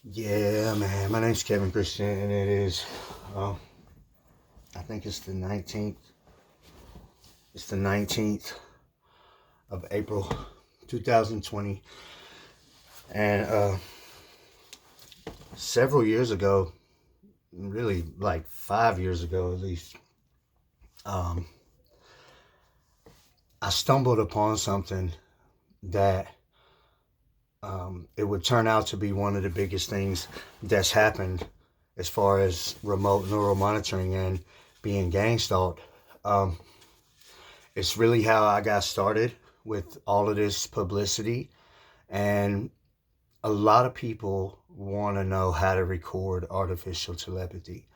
Yeah, man. My name's Kevin Christian, and it is. Uh, I think it's the 19th. It's the 19th of April, 2020, and several years ago, really like 5 years ago at least, um, I stumbled upon something that it would turn out to be one of the biggest things that's happened as far as remote neural monitoring and being gang stalked. Um, it's really how I got started with all of this publicity. And a lot of people want to know how to record artificial telepathy.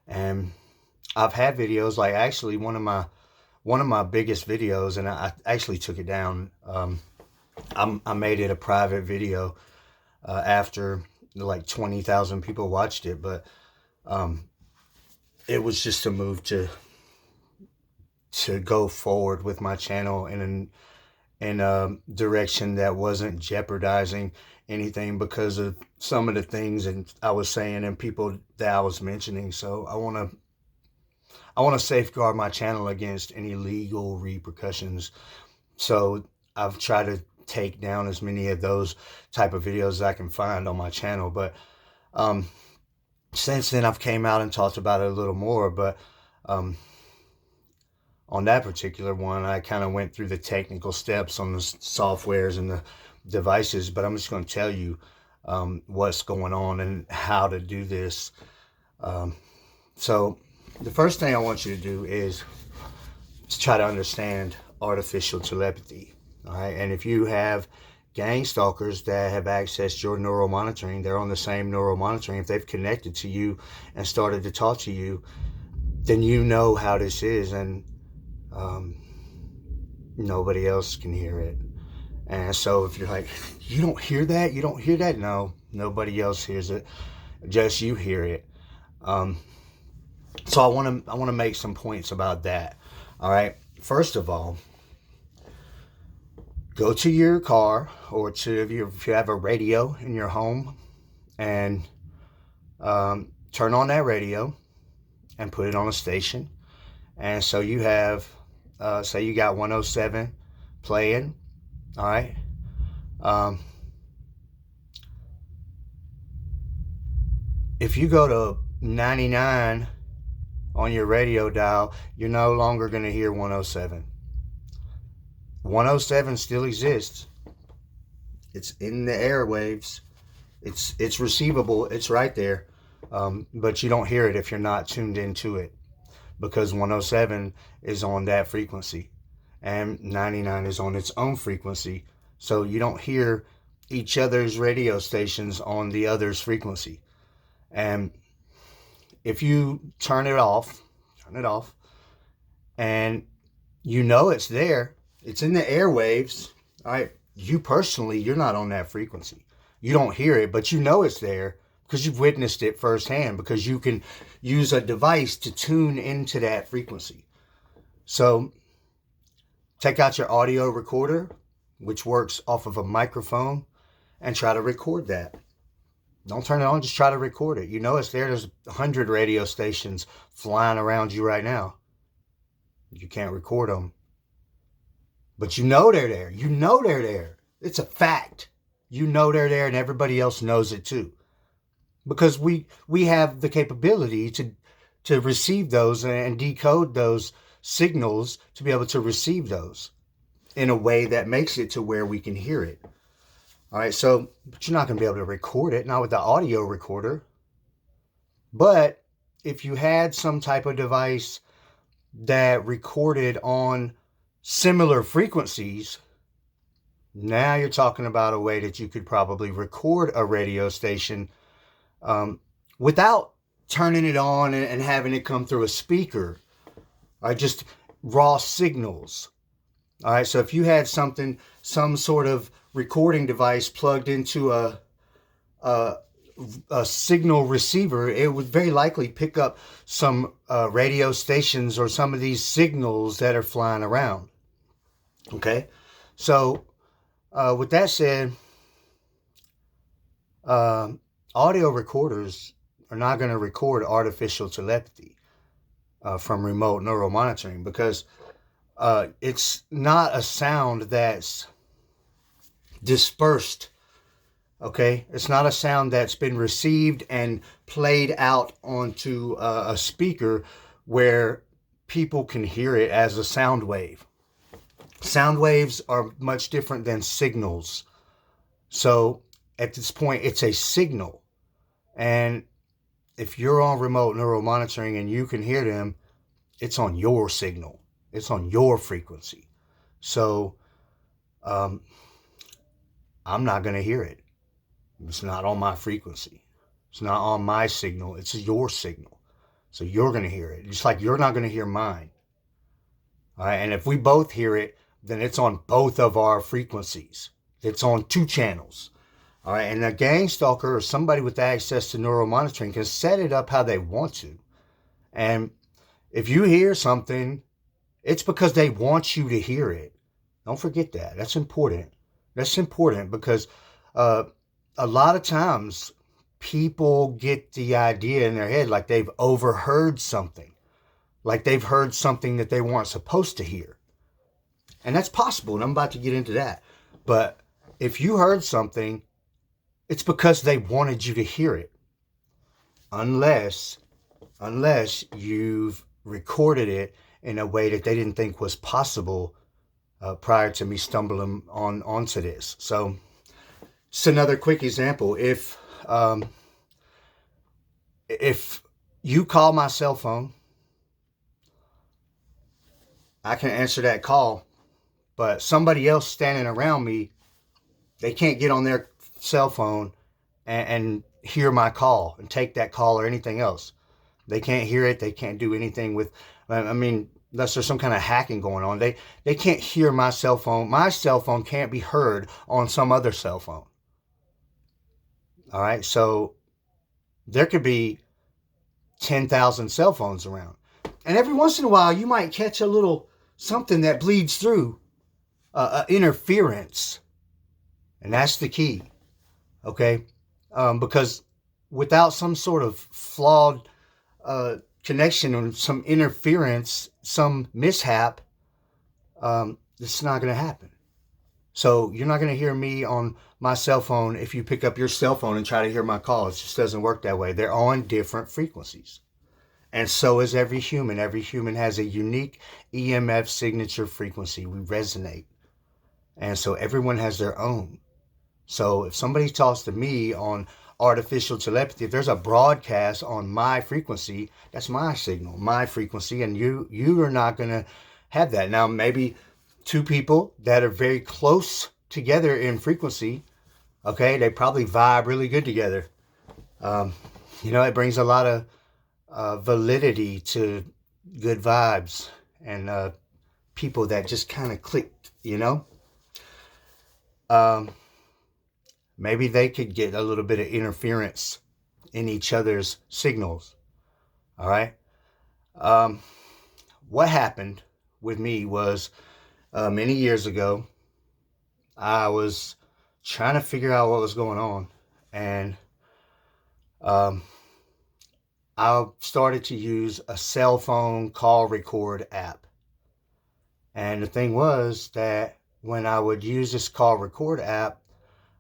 And I've had videos like actually one of my biggest videos, and I actually took it down. I made it a private video after like 20,000 people watched it, but um, it was just a move to go forward with my channel in a direction that wasn't jeopardizing anything because of some of the things and I was saying and people that I was mentioning. So I want to safeguard my channel against any legal repercussions. So I've tried to take down as many of those type of videos as I can find on my channel. But um, since then, I've came out and talked about it a little more. But um, on that particular one, I kind of went through the technical steps on the softwares and the devices, but I'm just going to tell you what's going on and how to do this. Um, so the first thing I want you to do is try to understand artificial telepathy. All right. And if you have gang stalkers that have accessed your neural monitoring, they're on the same neural monitoring. If they've connected to you and started to talk to you, then you know how this is. And um, nobody else can hear it. And so if you're like, you don't hear that? You don't hear that? No, nobody else hears it. Just you hear it. Um, so I want to make some points about that. All right. First of all, go to your car or to if you have a radio in your home and turn on that radio and put it on a station. And so you have, say you got 107 playing. All right. Um, if you go to 99 on your radio dial, you're no longer going to hear 107. 107 still exists. It's in the airwaves. It's receivable. It's right there. But you don't hear it if you're not tuned into it because 107 is on that frequency and 99 is on its own frequency. So you don't hear each other's radio stations on the other's frequency. And if you turn it off, and you know it's there, it's in the airwaves, all right? You personally, you're not on that frequency. You don't hear it, but you know it's there because you've witnessed it firsthand because you can use a device to tune into that frequency. So take out your audio recorder, which works off of a microphone, and try to record that. Don't turn it on, just try to record it. You know it's there. There's 100 radio stations flying around you right now. You can't record them. But you know they're there. You know they're there. It's a fact. You know they're there and everybody else knows it too. Because we have the capability to receive those and decode those signals to be able to receive those in a way that makes it to where we can hear it. All right, so but you're not going to be able to record it, not with the audio recorder. But if you had some type of device that recorded on similar frequencies, now you're talking about a way that you could probably record a radio station without turning it on and having it come through a speaker. All right, just raw signals. All right, so if you had some sort of recording device plugged into a signal receiver, it would very likely pick up some radio stations or some of these signals that are flying around. Okay, so with that said, audio recorders are not going to record artificial telepathy from remote neural monitoring, because it's not a sound that's dispersed. Okay, it's not a sound that's been received and played out onto a speaker where people can hear it as a sound wave. Sound waves are much different than signals. So at this point, it's a signal. And if you're on remote neural monitoring and you can hear them, it's on your signal, it's on your frequency. So um, I'm not going to hear it. It's not on my frequency. It's not on my signal. It's your signal. So you're going to hear it. Just like you're not going to hear mine. All right. And if we both hear it, then it's on both of our frequencies. It's on two channels. All right. And a gang stalker or somebody with access to neural monitoring can set it up how they want to. And if you hear something, it's because they want you to hear it. Don't forget that. That's important. That's important because a lot of times people get the idea in their head like they've overheard something, like they've heard something that they weren't supposed to hear. And that's possible, and I'm about to get into that. But if you heard something, it's because they wanted you to hear it. Unless you've recorded it in a way that they didn't think was possible prior to me stumbling onto this. So it's another quick example. If you call my cell phone, I can answer that call, but somebody else standing around me, they can't get on their cell phone and hear my call and take that call or anything else. They can't hear it. They can't do anything with, I mean, unless there's some kind of hacking going on. They can't hear my cell phone. My cell phone can't be heard on some other cell phone. All right. So there could be 10,000 cell phones around. And every once in a while, you might catch a little something that bleeds through, interference. And that's the key. Okay. Because without some sort of flawed connection or some interference, some mishap, it's not going to happen. So you're not going to hear me on my cell phone if you pick up your cell phone and try to hear my call. It just doesn't work that way. They're on different frequencies. And so is every human. Every human has a unique EMF signature frequency. We resonate. And so everyone has their own. So if somebody talks to me on artificial telepathy, if there's a broadcast on my frequency, that's my signal, my frequency, and you are not going to have that. Now, maybe two people that are very close together in frequency, okay, they probably vibe really good together. It brings a lot of validity to good vibes and people that just kind of click, maybe they could get a little bit of interference in each other's signals. All right. What happened with me was many years ago, I was trying to figure out what was going on. And I started to use a cell phone call record app. And the thing was that when I would use this call record app,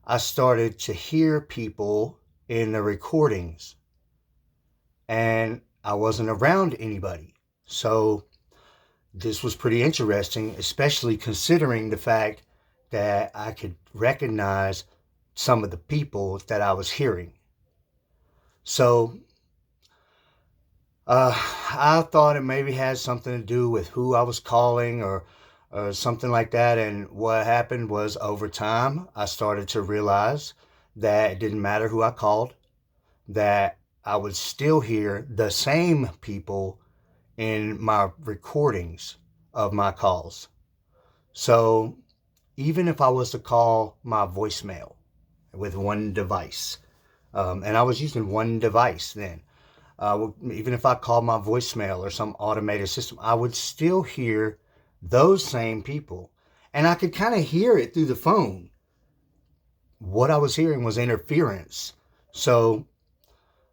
I started to hear people in the recordings. And I wasn't around anybody. So this was pretty interesting, especially considering the fact that I could recognize some of the people that I was hearing. So I thought it maybe had something to do with who I was calling or something like that. And what happened was, over time, I started to realize that it didn't matter who I called, that I would still hear the same people in my recordings of my calls. So even if I was to call my voicemail with one device, and I was using one device then, even if I called my voicemail or some automated system, I would still hear those same people. And I could kind of hear it through the phone. What I was hearing was interference. So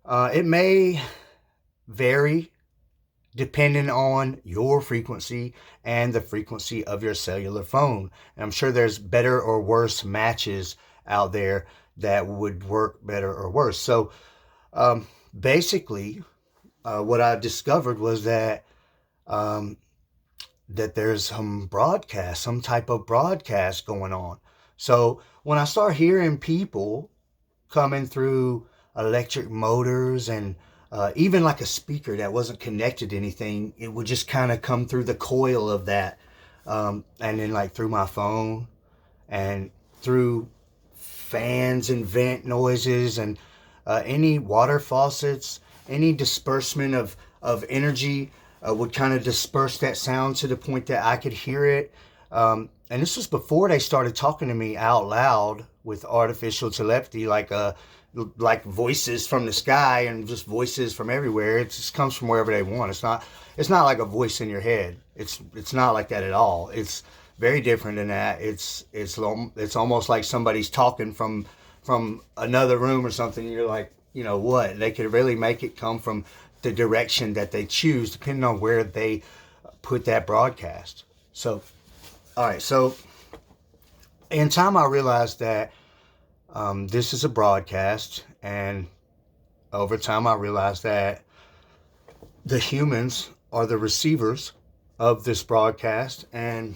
it may vary depending on your frequency and the frequency of your cellular phone. And I'm sure there's better or worse matches out there that would work better or worse. So um, basically, what I discovered was um, that there's some type of broadcast going on. So when I start hearing people coming through electric motors and even like a speaker that wasn't connected to anything, it would just kind of come through the coil of that. And then like through my phone and through fans and vent noises and any water faucets, any disbursement of energy would kind of disperse that sound to the point that I could hear it. And this was before they started talking to me out loud with artificial telepathy, like voices from the sky and just voices from everywhere. It just comes from wherever they want. It's not like a voice in your head. It's not like that at all. It's very different than that. It's almost like somebody's talking from another room or something. You're like, you know what? They could really make it come from the direction that they choose, depending on where they put that broadcast. So, all right. So, in time, I realized that this is a broadcast, and over time, I realized that the humans are the receivers of this broadcast, and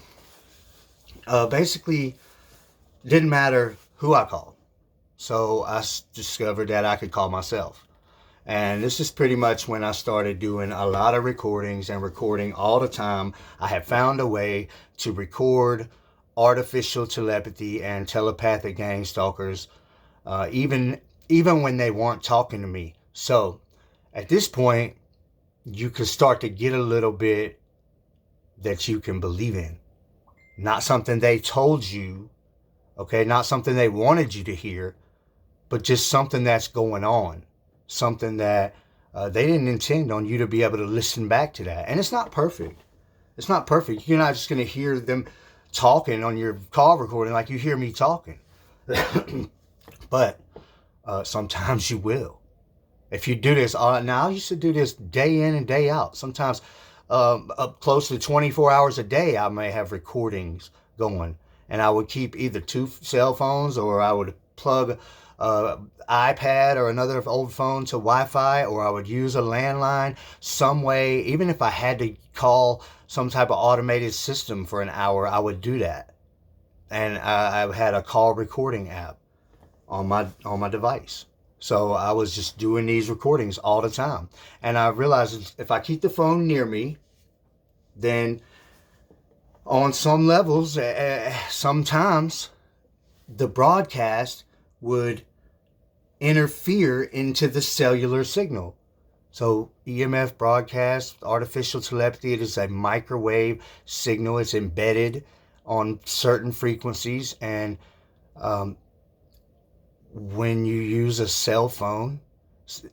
basically, didn't matter who I called. So I discovered that I could call myself. And this is pretty much when I started doing a lot of recordings and recording all the time. I had found a way to record artificial telepathy and telepathic gang stalkers, even when they weren't talking to me. So at this point, you could start to get a little bit that you can believe in. Not something they told you, okay? Not something they wanted you to hear, but just something that's going on. Something that they didn't intend on you to be able to listen back to that. And it's not perfect. It's not perfect. You're not just going to hear them talking on your call recording like you hear me talking. But sometimes you will. If you do this, now I used to do this day in and day out. Sometimes up close to 24 hours a day, I may have recordings going. And I would keep either two cell phones, or I would plug iPad or another old phone to Wi-Fi, or I would use a landline some way. Even if I had to call some type of automated system for an hour, I would do that. And I had a call recording app on my device. So I was just doing these recordings all the time. And I realized if I keep the phone near me, then on some levels, sometimes the broadcast would interfere into the cellular signal. So EMF broadcast, artificial telepathy, it is a microwave signal. It's embedded on certain frequencies. And when you use a cell phone,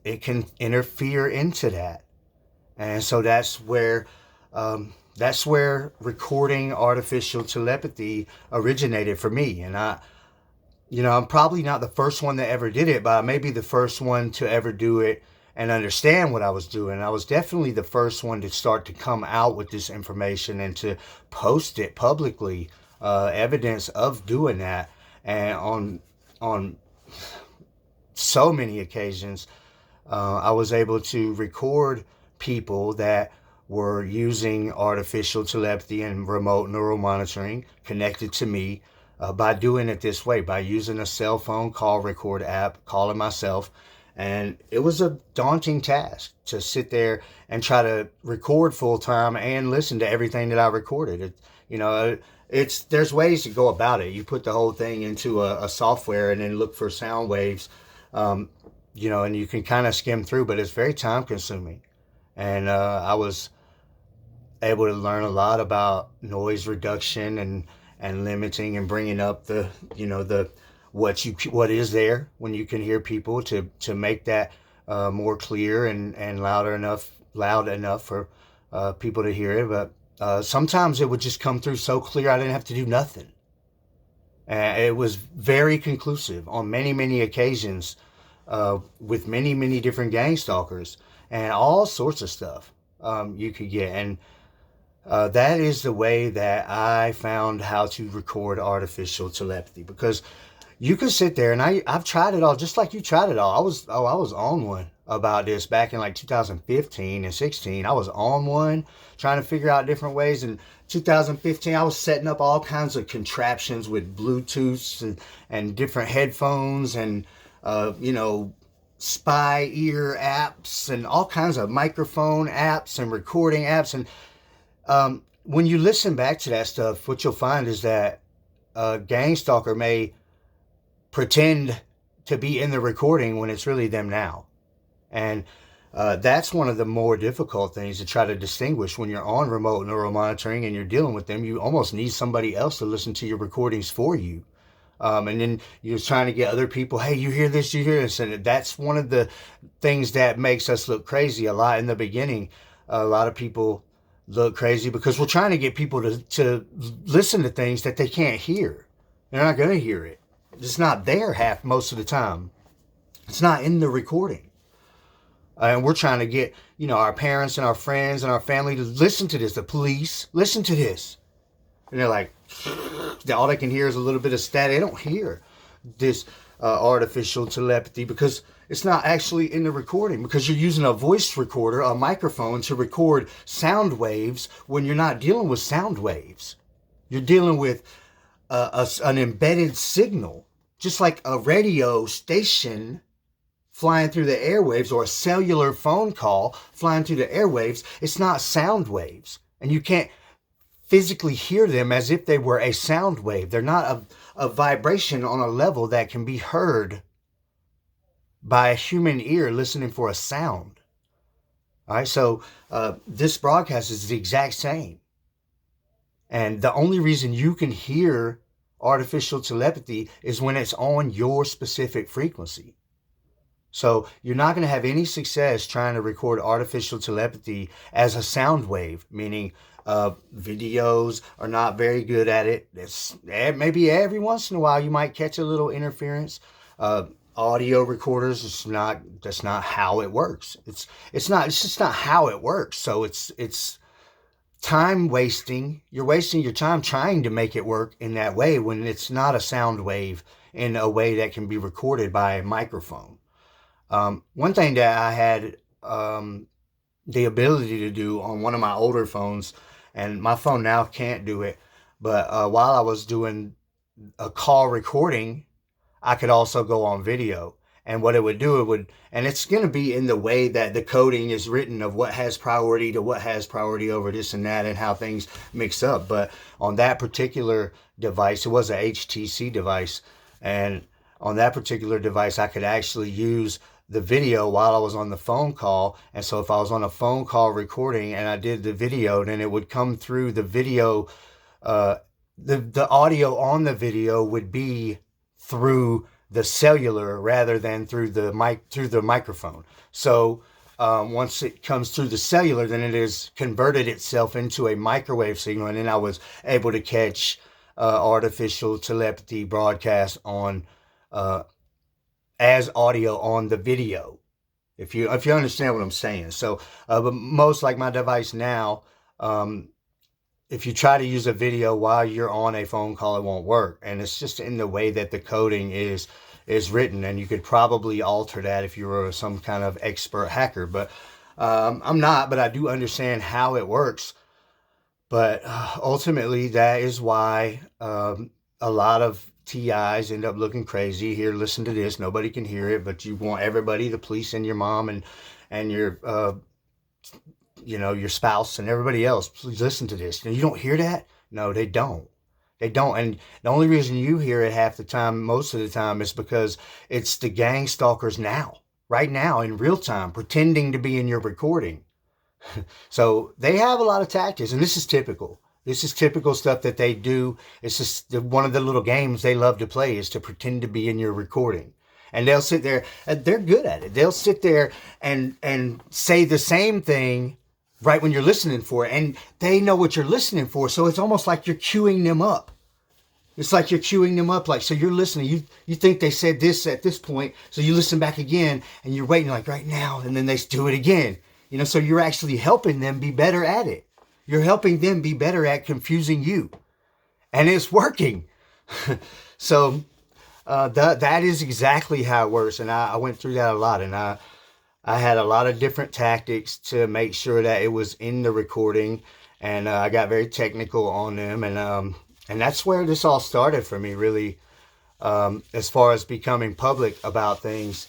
it can interfere into that. And so that's where recording artificial telepathy originated for me. And I'm probably not the first one that ever did it, but I may be the first one to ever do it and understand what I was doing. I was definitely the first one to start to come out with this information and to post it publicly, evidence of doing that. And on so many occasions, I was able to record people that were using artificial telepathy and remote neural monitoring connected to me by doing it this way, by using a cell phone call record app, calling myself. And it was a daunting task to sit there and try to record full time and listen to everything that I recorded. There's ways to go about it. You put the whole thing into a software and then look for sound waves, and you can kind of skim through, but it's very time consuming. And I was able to learn a lot about noise reduction and limiting and bringing up the what is there when you can hear people to make that more clear and loud enough for people to hear it. But sometimes it would just come through so clear I didn't have to do nothing. And it was very conclusive on many occasions. with many, many different gang stalkers and all sorts of stuff you could get. And that is the way that I found how to record artificial telepathy, because you can sit there, and I've tried it all, just like you tried it all. I was on one about this back in like 2015 and 16. I was on one trying to figure out different ways. In 2015, I was setting up all kinds of contraptions with Bluetooths and different headphones and spy ear apps and all kinds of microphone apps and recording apps. And when you listen back to that stuff, what you'll find is that a gang stalker may pretend to be in the recording when it's really them now. And that's one of the more difficult things to try to distinguish when you're on remote neural monitoring and you're dealing with them. You almost need somebody else to listen to your recordings for you. And then you're trying to get other people, hey, you hear this, you hear this. And that's one of the things that makes us look crazy a lot in the beginning. A lot of people look crazy because we're trying to get people to listen to things that they can't hear. They're not going to hear it. It's not there most of the time. It's not in the recording. And we're trying to get, our parents and our friends and our family to listen to this. The police, listen to this. And they're like, all they can hear is a little bit of static. They don't hear this artificial telepathy because it's not actually in the recording, because you're using a voice recorder, a microphone, to record sound waves when you're not dealing with sound waves. You're dealing with an embedded signal, just like a radio station flying through the airwaves or a cellular phone call flying through the airwaves. It's not sound waves, and you can't physically hear them as if they were a sound wave. They're not a vibration on a level that can be heard by a human ear listening for a sound. All right, so this broadcast is the exact same. And the only reason you can hear artificial telepathy is when it's on your specific frequency. So you're not going to have any success trying to record artificial telepathy as a sound wave, meaning videos are not very good at it. Maybe every once in a while you might catch a little interference. Audio recorders, that's not how it works. It's just not how it works. So it's time wasting. You're wasting your time trying to make it work in that way when it's not a sound wave in a way that can be recorded by a microphone. One thing that I had the ability to do on one of my older phones, and my phone now can't do it, but while I was doing a call recording, I could also go on video. And what it would do, and it's going to be in the way that the coding is written of what has priority to what has priority over this and that and how things mix up. But on that particular device, it was a HTC device. And on that particular device, I could actually use the video while I was on the phone call. And so if I was on a phone call recording and I did the video, then it would come through the video. The audio on the video would be through the cellular rather than through the microphone. So once it comes through the cellular, then it has converted itself into a microwave signal, and then I was able to catch artificial telepathy broadcast on as audio on the video. If you understand what I'm saying. So, but most, like my device now, if you try to use a video while you're on a phone call, it won't work. And it's just in the way that the coding is written. And you could probably alter that if you were some kind of expert hacker. But I'm not, but I do understand how it works. But ultimately, that is why a lot of TIs end up looking crazy. Here, listen to this. Nobody can hear it, but you want everybody, the police and your mom and your your spouse and everybody else, please listen to this. And you don't hear that? No, they don't. They don't. And the only reason you hear it half the time, most of the time, is because it's the gang stalkers now, right now, in real time, pretending to be in your recording. So they have a lot of tactics, and this is typical. This is typical stuff that they do. It's just one of the little games they love to play, is to pretend to be in your recording. And they'll sit there, they're good at it. They'll sit there and say the same thing right when you're listening for it. And they know what you're listening for. So it's almost like you're queuing them up. It's like you're queuing them up. Like, so you're listening. You think they said this at this point, so you listen back again, and you're waiting like right now, and then they do it again. So you're actually helping them be better at it. You're helping them be better at confusing you, and it's working. So that is exactly how it works, and I went through that a lot, and I had a lot of different tactics to make sure that it was in the recording, and I got very technical on them, and that's where this all started for me, really, as far as becoming public about things,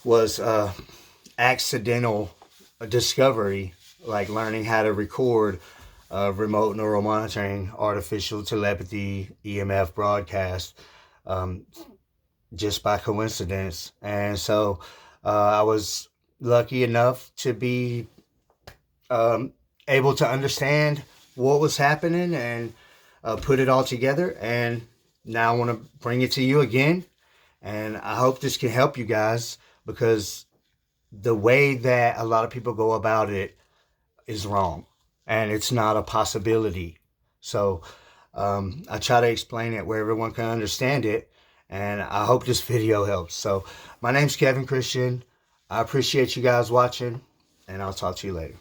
was accidental discovery, like learning how to record remote neural monitoring, artificial telepathy, EMF broadcast, um, just by coincidence. And so I was lucky enough to be um, able to understand what was happening and put it all together. And now I want to bring it to you again. And I hope this can help you guys, because the way that a lot of people go about it is wrong, and it's not a possibility. So I try to explain it where everyone can understand it, and I hope this video helps. So my name's Kevin Christian. I appreciate you guys watching, and I'll talk to you later.